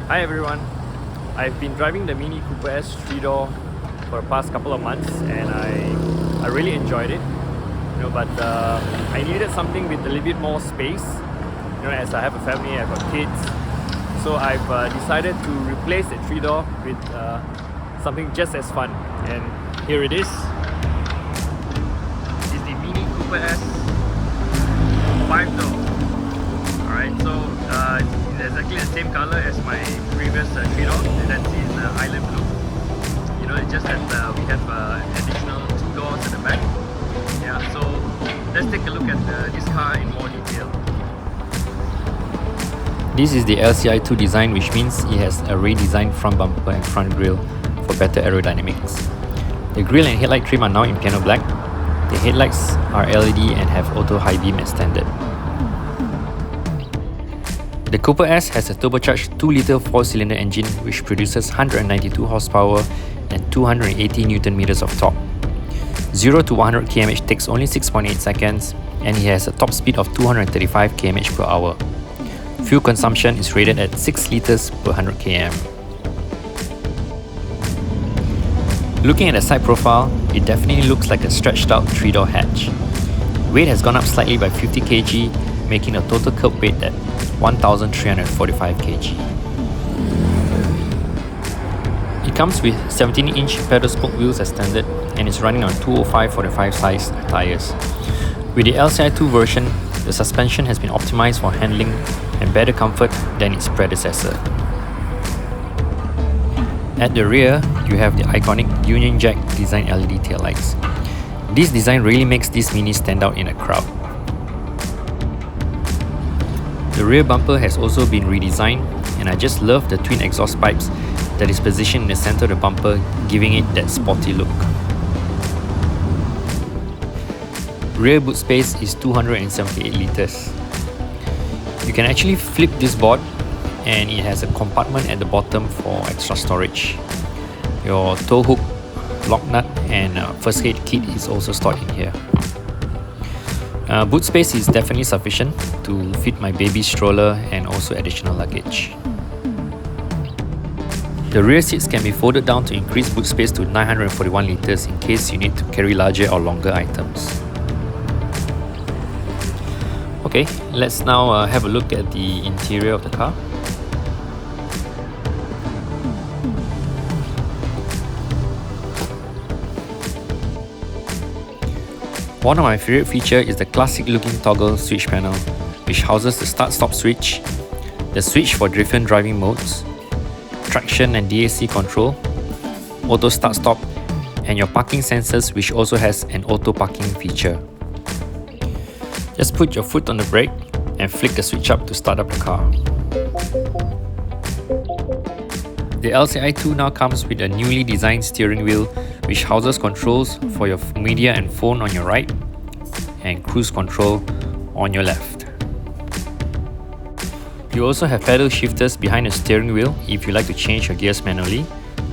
Hi everyone, I've been driving the Mini Cooper S 3-door for the past couple of months and I really enjoyed it. But I needed something with a little bit more space. As I have a family, I've got kids. So I've decided to replace the 3-door with something just as fun. And here it is. It's the Mini Cooper S 5-door. Alright, so it's exactly the same color as my previous 3-door, and that's in island blue. It's just that we have additional 2 doors at the back. Yeah, so let's take a look at this car in more detail. This is the LCI 2 design, which means it has a redesigned front bumper and front grille for better aerodynamics. The grille and headlight trim are now in piano black. The headlights are LED and have auto high beam as standard. The Cooper S has a turbocharged 2-litre 4-cylinder engine which produces 192 horsepower and 280 Nm of torque. 0 to 100 km/h takes only 6.8 seconds, and it has a top speed of 235 km/h. Fuel consumption is rated at 6 litres per 100 km. Looking at the side profile, it definitely looks like a stretched out 3-door hatch. Weight has gone up slightly by 50 kg, making a total curb weight at 1,345 kg. It comes with 17-inch pedal spoke wheels as standard and is running on 205/45 size tyres. With the LCI 2 version, the suspension has been optimized for handling and better comfort than its predecessor. At the rear, you have the iconic Union Jack design LED taillights. This design really makes this Mini stand out in a crowd. The rear bumper has also been redesigned, and I just love the twin exhaust pipes that is positioned in the center of the bumper, giving it that sporty look. Rear boot space is 278 litres. You can actually flip this board, and it has a compartment at the bottom for extra storage. Your tow hook, lock nut and first aid kit is also stored in here. Boot space is definitely sufficient to fit my baby stroller and also additional luggage. The rear seats can be folded down to increase boot space to 941 litres in case you need to carry larger or longer items. Okay, let's now have a look at the interior of the car. One of my favorite features is the classic looking toggle switch panel, which houses the start-stop switch, the switch for different driving modes, traction and DAC control, auto start-stop, and your parking sensors, which also has an auto parking feature. Just put your foot on the brake and flick the switch up to start up the car. The LCI 2 now comes with a newly designed steering wheel which houses controls for your media and phone on your right and cruise control on your left. You also have pedal shifters behind the steering wheel if you like to change your gears manually.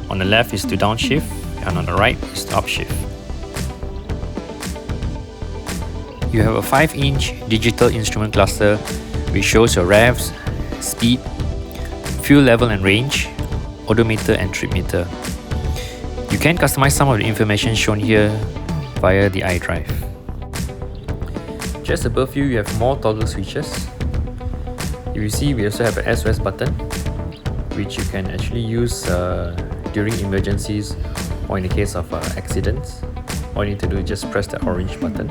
On the left is to downshift and on the right is to upshift. You have a 5-inch digital instrument cluster which shows your revs, speed, fuel level and range, odometer and trip meter. You can customize some of the information shown here via the iDrive. Just above you have more toggle switches. You see we also have an SOS button which you can actually use during emergencies or in the case of accidents. All you need to do is just press the orange button.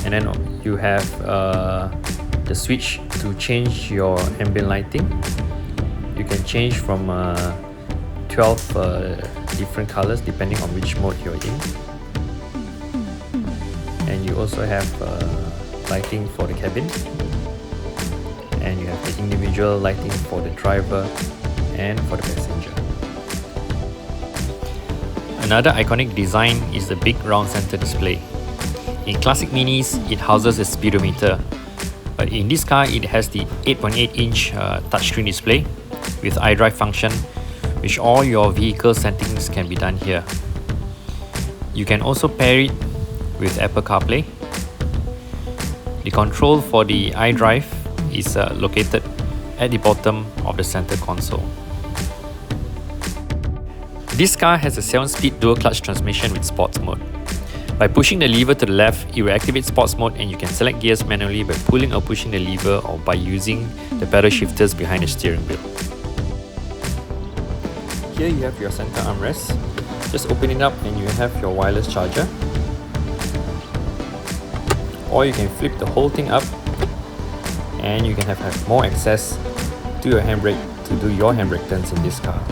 And then you have the switch to change your ambient lighting. You can change from 12 different colors depending on which mode you're in. And you also have lighting for the cabin. And you have the individual lighting for the driver and for the passenger. Another iconic design is the big round center display. In classic Minis, it houses a speedometer, but in this car it has the 8.8-inch touchscreen display with iDrive function, which all your vehicle settings can be done here. You can also pair it with Apple CarPlay. The control for the iDrive is located at the bottom of the center console. This car has a 7-speed dual clutch transmission with sports mode. By pushing the lever to the left, it will activate sports mode and you can select gears manually by pulling or pushing the lever or by using the pedal shifters behind the steering wheel. Here you have your center armrest. Just open it up and you have your wireless charger. Or you can flip the whole thing up and you can have more access to your handbrake to do your handbrake turns in this car.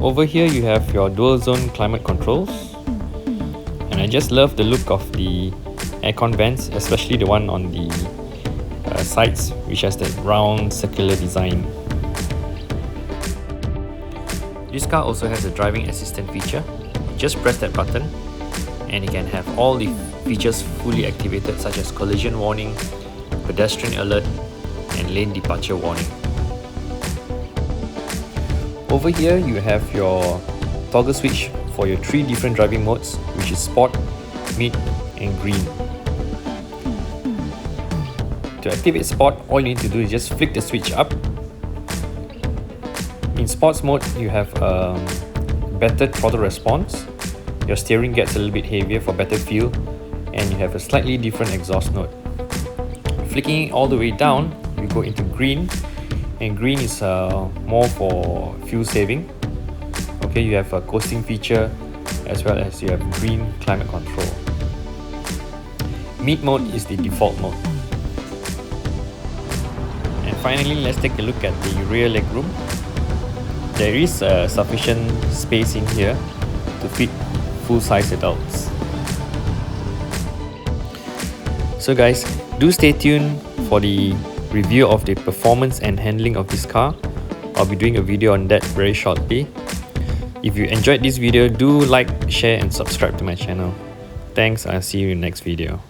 Over here you have your dual zone climate controls, and I just love the look of the aircon vents, especially the one on the sides which has that round circular design. This car also has a driving assistant feature. Just press that button and you can have all the features fully activated, such as collision warning, pedestrian alert and lane departure warning. Over here you have your toggle switch for your 3 different driving modes, which is Sport, Mid and Green. To activate Sport, all you need to do is just flick the switch up. In Sports mode, you have better throttle response, your steering gets a little bit heavier for better feel, and you have a slightly different exhaust note. Flicking it all the way down, you go into Green, and Green is more for fuel saving. Okay, you have a coasting feature as well as you have Green climate control. Mid mode is the default mode. And finally, let's take a look at the rear legroom. There is sufficient space in here to fit full-size adults. So guys, do stay tuned for the review of the performance and handling of this car. I'll be doing a video on that very shortly. If you enjoyed this video, do like, share and subscribe to my channel. Thanks, I'll see you in the next video.